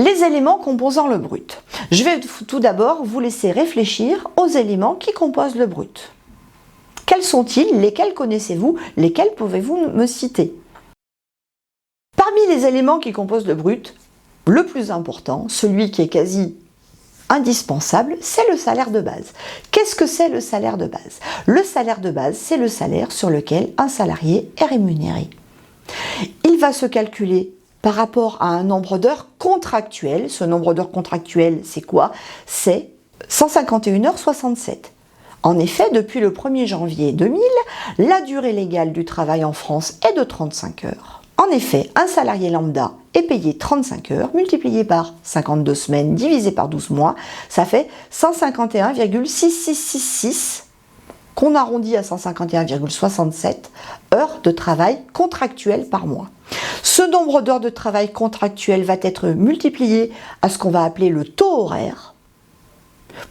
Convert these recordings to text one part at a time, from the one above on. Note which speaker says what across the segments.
Speaker 1: Les éléments composant le brut. Je vais tout d'abord vous laisser réfléchir aux éléments qui composent le brut. Quels sont-ils? Lesquels connaissez-vous? Lesquels pouvez-vous me citer? Parmi les éléments qui composent le brut, le plus important, celui qui est quasi indispensable, c'est le salaire de base. Qu'est-ce que c'est le salaire de base? Le salaire de base, c'est le salaire sur lequel un salarié est rémunéré. Il va se calculer par rapport à un nombre d'heures contractuelles. Ce nombre d'heures contractuelles, c'est quoi? C'est 151h67. En effet, depuis le 1er janvier 2000, la durée légale du travail en France est de 35 heures. En effet, un salarié lambda est payé 35 heures, multiplié par 52 semaines, divisé par 12 mois, ça fait 151,6666, qu'on arrondit à 151,67 heures de travail contractuel par mois. Ce nombre d'heures de travail contractuel va être multiplié à ce qu'on va appeler le taux horaire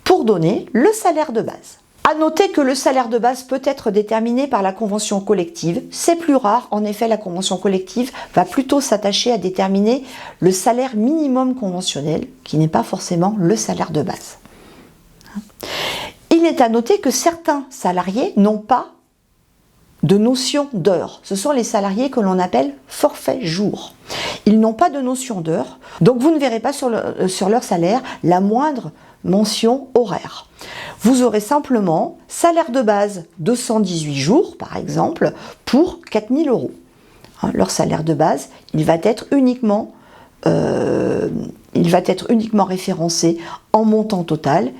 Speaker 1: pour donner le salaire de base. À noter que le salaire de base peut être déterminé par la convention collective. C'est plus rare, en effet, la convention collective va plutôt s'attacher à déterminer le salaire minimum conventionnel, qui n'est pas forcément le salaire de base. Il est à noter que certains salariés n'ont pas de notion d'heure. Ce sont les salariés que l'on appelle forfait jour. Ils n'ont pas de notion d'heure, donc vous ne verrez pas sur leur salaire la moindre mention horaire. Vous aurez simplement salaire de base 218 jours, par exemple, pour 4000 €. Leur salaire de base, il va être uniquement référencé en montant total,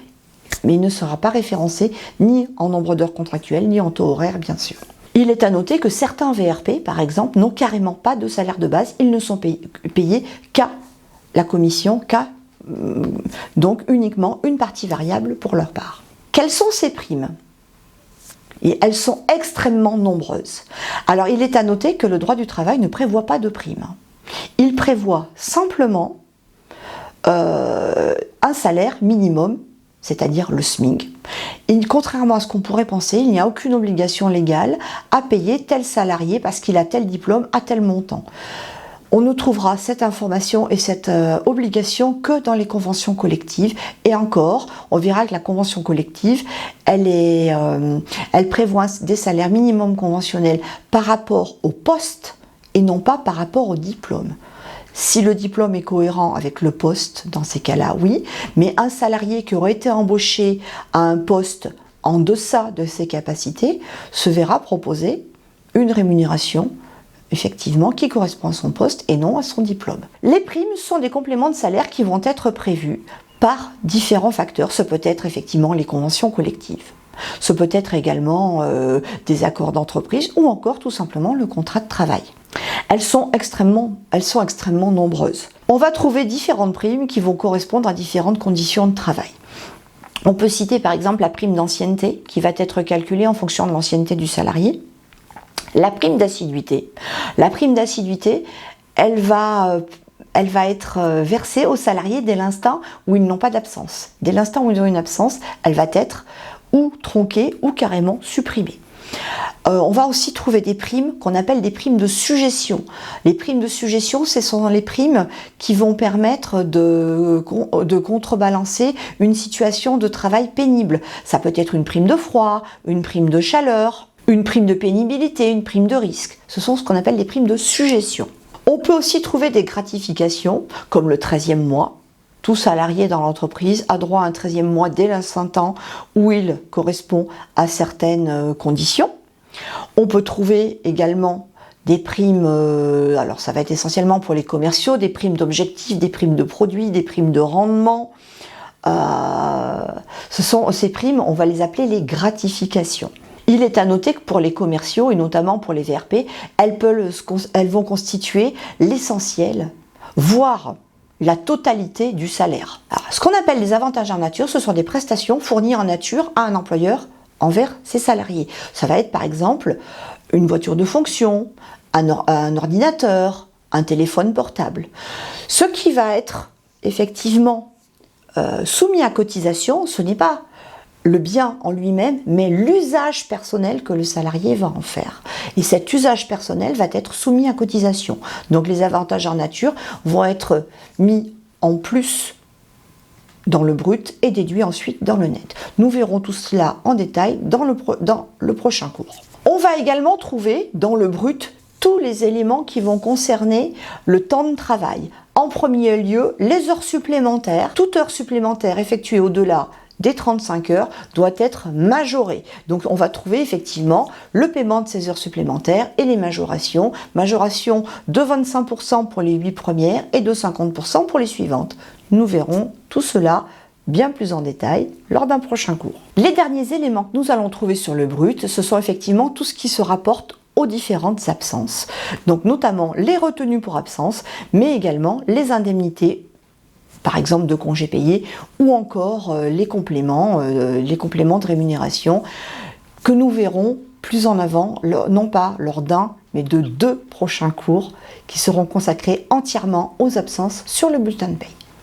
Speaker 1: mais il ne sera pas référencé ni en nombre d'heures contractuelles, ni en taux horaire, bien sûr. Il est à noter que certains VRP, par exemple, n'ont carrément pas de salaire de base. Ils ne sont payés qu'à la commission, donc uniquement une partie variable pour leur part. Quelles sont ces primes? Et elles sont extrêmement nombreuses. Alors, il est à noter que le droit du travail ne prévoit pas de primes. Il prévoit simplement un salaire minimum, c'est-à-dire le SMIC. Et contrairement à ce qu'on pourrait penser, il n'y a aucune obligation légale à payer tel salarié parce qu'il a tel diplôme à tel montant. On ne trouvera cette information et cette obligation que dans les conventions collectives. Et encore, on verra que la convention collective, elle prévoit des salaires minimums conventionnels par rapport au poste et non pas par rapport au diplôme. Si le diplôme est cohérent avec le poste, dans ces cas-là, oui, mais un salarié qui aurait été embauché à un poste en deçà de ses capacités se verra proposer une rémunération effectivement qui correspond à son poste et non à son diplôme. Les primes sont des compléments de salaire qui vont être prévus par différents facteurs. Ce peut être effectivement les conventions collectives. Ce peut être également des accords d'entreprise ou encore tout simplement le contrat de travail. Elles sont extrêmement nombreuses. On va trouver différentes primes qui vont correspondre à différentes conditions de travail. On peut citer par exemple la prime d'ancienneté qui va être calculée en fonction de l'ancienneté du salarié. La prime d'assiduité. La prime d'assiduité, elle va être versée aux salariés dès l'instant où ils n'ont pas d'absence. Dès l'instant où ils ont une absence, elle va être ou tronquée ou carrément supprimée. On va aussi trouver des primes qu'on appelle des primes de suggestion. Les primes de suggestion, ce sont les primes qui vont permettre de contrebalancer une situation de travail pénible. Ça peut être une prime de froid, une prime de chaleur, une prime de pénibilité, une prime de risque. Ce sont ce qu'on appelle des primes de suggestion. On peut aussi trouver des gratifications, comme le 13e mois. Tout salarié dans l'entreprise a droit à un 13e mois dès l'instant où il correspond à certaines conditions. On peut trouver également des primes, alors ça va être essentiellement pour les commerciaux, des primes d'objectifs, des primes de produits, des primes de rendement. Ces primes, on va les appeler les gratifications. Il est à noter que pour les commerciaux et notamment pour les VRP, elles vont constituer l'essentiel, voire la totalité du salaire. Alors, ce qu'on appelle les avantages en nature, ce sont des prestations fournies en nature à un employeur envers ses salariés. Ça va être par exemple une voiture de fonction, un ordinateur, un téléphone portable. Ce qui va être effectivement soumis à cotisation, ce n'est pas le bien en lui-même, mais l'usage personnel que le salarié va en faire. Et cet usage personnel va être soumis à cotisation. Donc les avantages en nature vont être mis en plus dans le brut et déduit ensuite dans le net. Nous verrons tout cela en détail dans le prochain cours. On va également trouver dans le brut tous les éléments qui vont concerner le temps de travail. En premier lieu, les heures supplémentaires. Toute heure supplémentaire effectuée au-delà des 35 heures doit être majorée. Donc on va trouver effectivement le paiement de ces heures supplémentaires et les majorations. Majoration de 25% pour les 8 premières et de 50% pour les suivantes. Nous verrons tout cela bien plus en détail lors d'un prochain cours. Les derniers éléments que nous allons trouver sur le brut, ce sont effectivement tout ce qui se rapporte aux différentes absences. Donc notamment les retenues pour absence, mais également les indemnités, par exemple de congés payés, ou encore les compléments de rémunération que nous verrons plus en avant, non pas lors d'un, mais de 2 prochains cours qui seront consacrés entièrement aux absences sur le bulletin de paye.